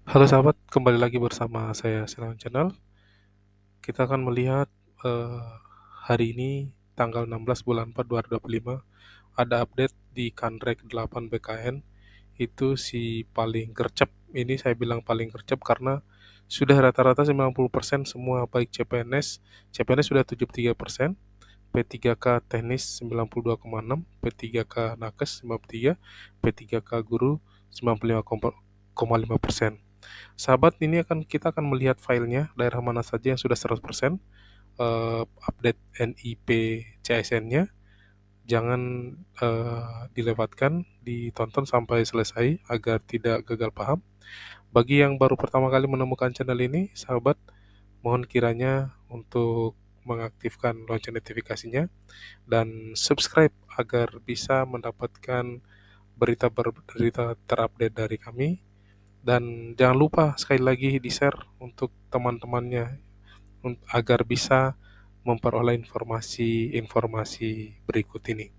Halo sahabat, kembali lagi bersama saya Silawan Channel. Kita akan melihat eh, hari ini tanggal 16 bulan 4 2025 ada update di Kanrek 8 BKN. Itu si paling gercep. Ini saya bilang paling gercep karena sudah rata-rata 90% semua baik CPNS. CPNS sudah 73%, P3K teknis 92,6, P3K nakes 53, P3K guru 95,5%. Sahabat, ini kita akan melihat filenya, daerah mana saja yang sudah 100%, update NIP CSN-nya. Jangan dilewatkan, ditonton sampai selesai agar tidak gagal paham. Bagi yang baru pertama kali menemukan channel ini, sahabat, mohon kiranya untuk mengaktifkan lonceng notifikasinya dan subscribe agar bisa mendapatkan berita-berita terupdate dari kami. Dan jangan lupa sekali lagi di-share untuk teman-temannya agar bisa memperoleh informasi-informasi berikut ini.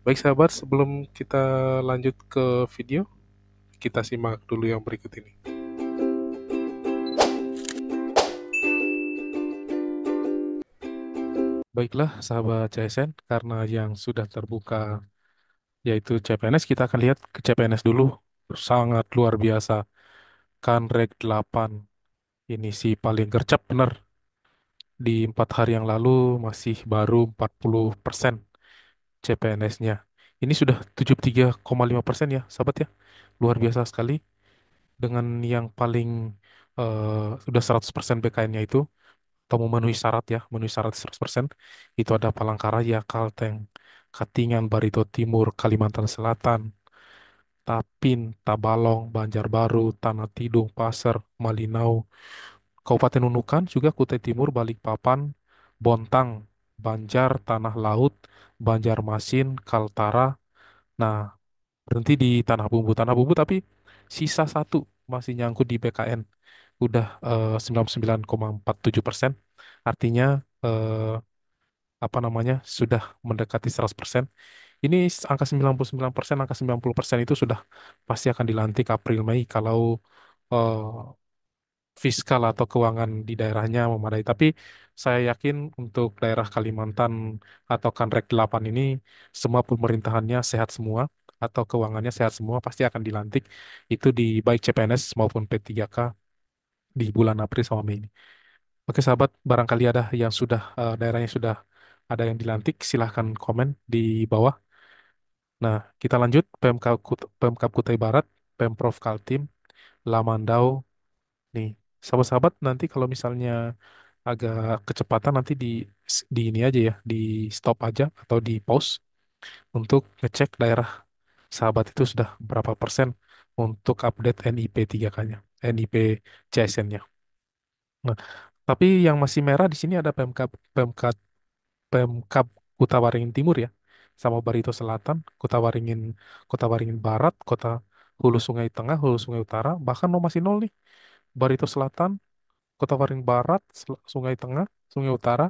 Baik sahabat, sebelum kita lanjut ke video, kita simak dulu yang berikut ini. Baiklah sahabat CSN, karena yang sudah terbuka yaitu CPNS, kita akan lihat ke CPNS dulu. Sangat luar biasa. Kanrek 8 ini sih paling gercep bener. Di 4 hari yang lalu masih baru 40% CPNS-nya. Ini sudah 73,5% ya, sahabat ya. Luar biasa sekali dengan yang paling sudah 100% BKN-nya itu atau memenuhi syarat ya, memenuhi syarat 100%. Itu ada Palangkaraya, Kalteng, Katingan, Barito Timur, Kalimantan Selatan, Tapin, Tabalong, Banjarbaru, Tanah Tidung, Pasir, Malinau, Kabupaten Nunukan, juga Kutai Timur, Balikpapan, Bontang, Banjar, Tanah Laut, Banjarmasin, Kaltara. Nah, berhenti di Tanah Bumbu tapi sisa satu masih nyangkut di BKN. Udah 99,47%. Artinya eh, apa namanya sudah mendekati 100%. Ini angka 99%, angka 90% itu sudah pasti akan dilantik April Mei kalau eh, fiskal atau keuangan di daerahnya memadai. Tapi saya yakin untuk daerah Kalimantan atau Kanrek 8 ini semua pemerintahannya sehat semua atau keuangannya sehat semua pasti akan dilantik itu di baik CPNS maupun P3K di bulan April sama Mei ini. Oke sahabat, barangkali ada yang sudah daerahnya sudah ada yang dilantik, silahkan komen di bawah. Nah, kita lanjut Pemkab Kutai Barat, Pemprov Kaltim, Lamandau. Nih, sahabat-sahabat nanti kalau misalnya agak kecepatan nanti di ini aja ya, di stop aja atau di pause untuk ngecek daerah sahabat itu sudah berapa persen untuk update NIP 3K-nya, NIP CSN-nya. Nah, tapi yang masih merah di sini ada Pemkab Pemkab Kuta Waringin Timur ya, sama Barito Selatan, Kota Waringin Barat, Kota Hulu Sungai Tengah, Hulu Sungai Utara, bahkan masih nol nih. Barito Selatan, Kota Waringin Barat, Sungai Tengah, Sungai Utara,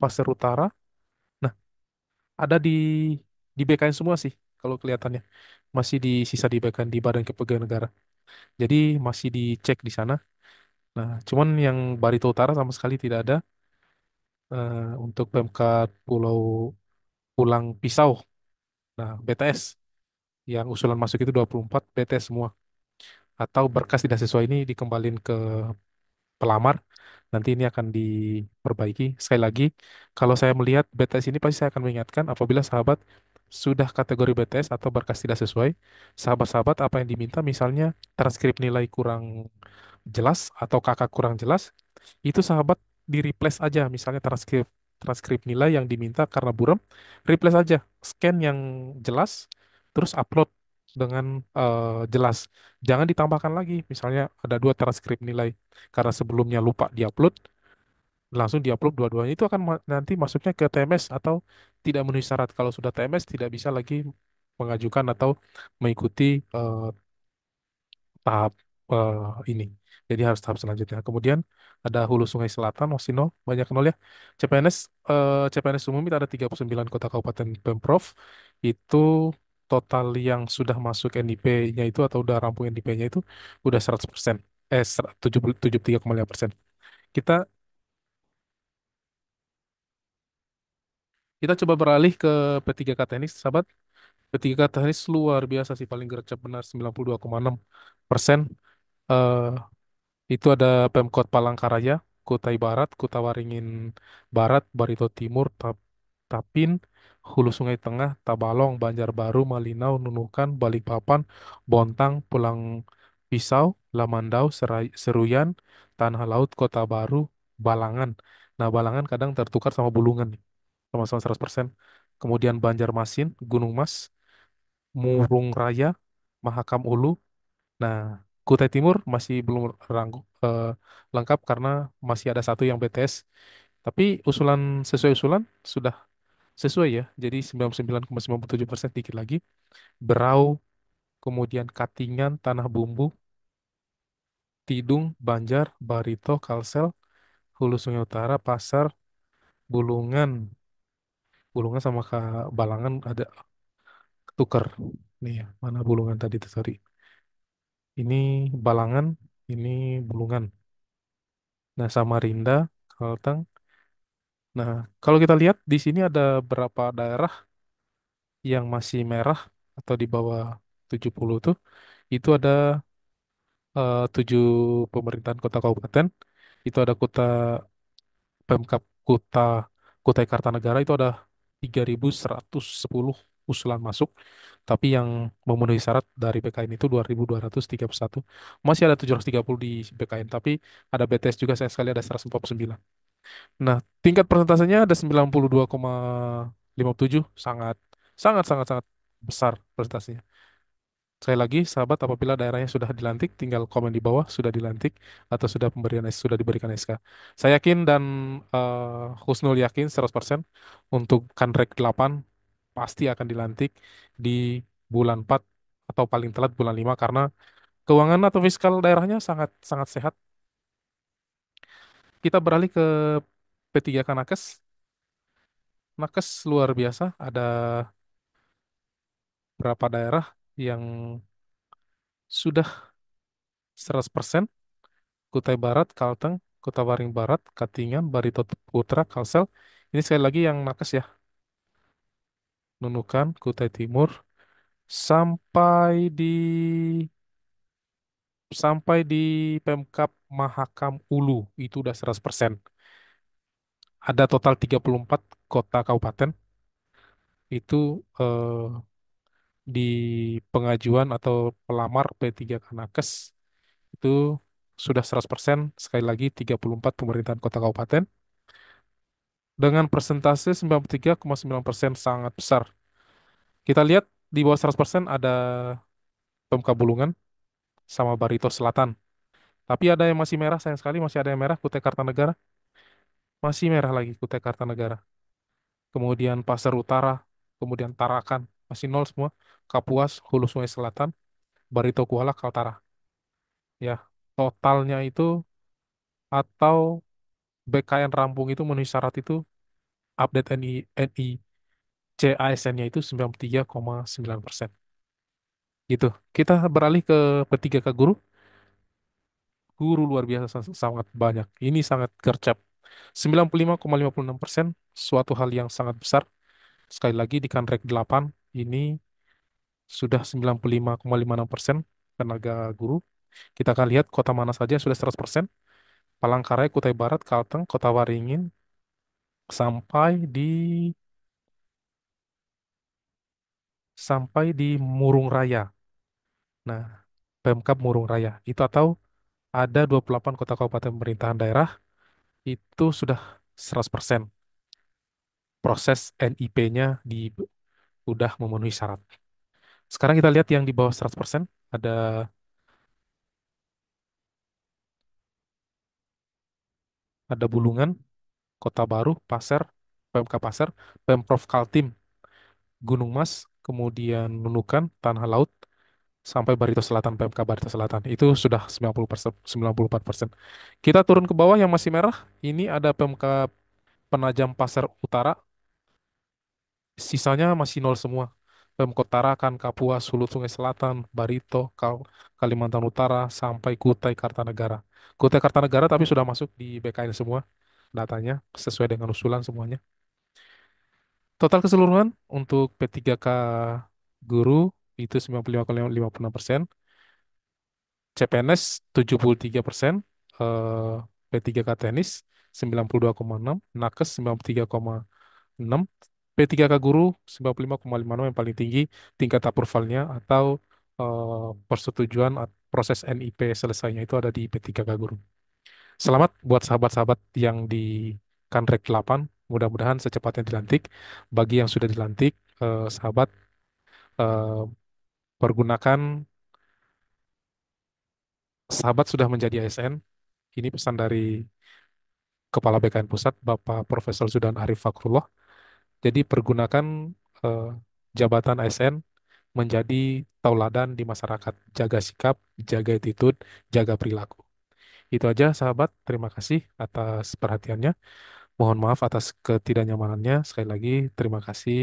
Pasir Utara. Nah, ada di BKN semua sih kalau kelihatannya. Masih di sisa di BKN di Badan Kepegawaian Negara. Jadi masih dicek di sana. Nah, cuman yang Barito Utara sama sekali tidak ada. Untuk Pemkab Pulau Pulang Pisau. Nah, BTS yang usulan masuk itu 24 BTS semua. Atau berkas tidak sesuai ini dikembalin ke pelamar, nanti ini akan diperbaiki. Sekali lagi, kalau saya melihat BTS ini pasti saya akan mengingatkan apabila sahabat sudah kategori BTS atau berkas tidak sesuai, sahabat-sahabat apa yang diminta misalnya transkrip nilai kurang jelas atau kakak kurang jelas, itu sahabat di replace aja misalnya transkrip transkrip nilai yang diminta karena buram, replace aja, scan yang jelas, terus upload dengan jelas. Jangan ditambahkan lagi, misalnya ada dua transkrip nilai karena sebelumnya lupa diupload, langsung diupload dua-duanya itu akan nanti masuknya ke TMS atau tidak memenuhi syarat. Kalau sudah TMS tidak bisa lagi mengajukan atau mengikuti tahap ini. Jadi harus tahap selanjutnya. Kemudian ada Hulu Sungai Selatan, masih nol, banyak nol ya. CPNS, CPNS umum itu ada 39 kota kabupaten Pemprov. Itu total yang sudah masuk NIP-nya itu atau udah rampung NIP-nya itu udah 100%. tujuh puluh tiga koma lima persen. Kita kita coba beralih ke P3K tenis, sahabat. P3K tenis luar biasa sih, paling gercep benar 92,6%. Eh itu ada Pemkot Palangkaraya, Kutai Barat, Kutawaringin Barat, Barito Timur, Tapin, Hulu Sungai Tengah, Tabalong, Banjarbaru, Malinau, Nunukan, Balikpapan, Bontang, Pulang Pisau, Lamandau, Seruyan, Tanah Laut, Kota Baru, Balangan. Nah, Balangan kadang tertukar sama Bulungan nih, sama-sama 100%. Kemudian Banjarmasin, Gunung Mas, Murung Raya, Mahakam Ulu. Nah, Kutai Timur masih belum lengkap karena masih ada satu yang BTS. Tapi sesuai usulan sudah sesuai ya. Jadi 99,97% dikit lagi. Berau, kemudian Katingan, Tanah Bumbu, Tidung, Banjar, Barito, Kalsel, Hulu Sungai Utara, Pasar, Bulungan. Bulungan sama Balangan ada tuker. Nih ya, mana Bulungan tadi tuh, sorry. Ini Balangan, ini Bulungan. Nah, Samarinda, Kalteng. Nah, kalau kita lihat di sini ada berapa daerah yang masih merah atau di bawah 70 tuh. Itu ada 7 pemerintahan kota kabupaten. Itu ada Pemkab Kutai Kartanegara itu ada 3.110 usulan masuk. Tapi yang memenuhi syarat dari BKN itu 2.231. Masih ada 730 di BKN, tapi ada BTS juga sayang sekali ada 149. Nah, tingkat persentasenya ada 92,57, sangat sangat sangat sangat besar presentasinya. Sekali lagi, sahabat, apabila daerahnya sudah dilantik, tinggal komen di bawah sudah dilantik atau sudah diberikan SK. Saya yakin dan Husnul yakin 100% untuk Kanrek 8 pasti akan dilantik di bulan 4 atau paling telat bulan 5 karena keuangan atau fiskal daerahnya sangat sangat sehat. Kita beralih ke P3K Nakes. Nakes luar biasa, ada berapa daerah yang sudah 100%. Kutai Barat, Kalteng, Kutawaring Barat, Katingan, Barito Putra, Kalsel. Ini sekali lagi yang nakes ya. Nunukan, Kutai Timur, sampai di sampai di Pemkap Mahakam Ulu itu udah 100%. Ada total 34 kota kabupaten itu di pengajuan atau pelamar P3K Nakes itu sudah 100%. Sekali lagi 34 pemerintahan kota kabupaten dengan persentase 93,9% sangat besar. Kita lihat di bawah 100% ada Pemkab Bulungan sama Barito Selatan. Tapi ada yang masih merah, sayang sekali masih ada yang merah, Kutai Kartanegara. Masih merah lagi Kutai Kartanegara. Kemudian Pasir Utara, kemudian Tarakan, masih nol semua. Kapuas, Hulu Sungai Selatan, Barito Kuala, Kaltara. Ya, totalnya itu atau BKN Rampung itu memenuhi syarat itu update NI CASN-nya itu 93,9%. Gitu. Kita beralih ke P3K Guru. Guru luar biasa sangat banyak. Ini sangat gercep. 95,56%, suatu hal yang sangat besar. Sekali lagi di Kanrek 8 ini sudah 95,56% tenaga guru. Kita akan lihat kota mana saja yang sudah 100%. Palangkaraya, Kutai Barat, Kalteng, Kota Waringin, sampai di Murung Raya. Nah, Pemkab Murung Raya. Itu atau ada 28 kota kabupaten pemerintahan daerah itu sudah 100%. Proses NIP-nya udah memenuhi syarat. Sekarang kita lihat yang di bawah 100%. Ada ada Bulungan, Kota Baru, Pasir, PMK Pasir, Pemprov Kaltim, Gunung Mas, kemudian Nunukan, Tanah Laut, sampai Barito Selatan, PMK Barito Selatan. Itu sudah 90%, 94%. Kita turun ke bawah yang masih merah. Ini ada PMK Penajam Pasir Utara, sisanya masih nol semua. Pemkot Tarakan, Kapuas, Hulu Sungai Selatan, Barito, Kalimantan Utara, sampai Kutai Kartanegara. Kutai Kartanegara tapi sudah masuk di BKN semua datanya, sesuai dengan usulan semuanya. Total keseluruhan untuk P3K guru itu 95,56%, CPNS 73%, eh, P3K teknis 92,6, Nakes 93,6, P3K guru 95,56 yang paling tinggi tingkat approvalnya atau persetujuan proses NIP selesainya itu ada di P3K guru. Selamat buat sahabat-sahabat yang di Kanrek 8, mudah-mudahan secepatnya dilantik. Bagi yang sudah dilantik, sahabat, eh, pergunakan, sahabat sudah menjadi ASN. Ini pesan dari Kepala BKN Pusat, Bapak Profesor Zudan Arif Fakrullah. Jadi pergunakan eh, jabatan ASN menjadi tauladan di masyarakat. Jaga sikap, jaga attitude, jaga perilaku. Itu aja sahabat, terima kasih atas perhatiannya. Mohon maaf atas ketidaknyamanannya. Sekali lagi, terima kasih.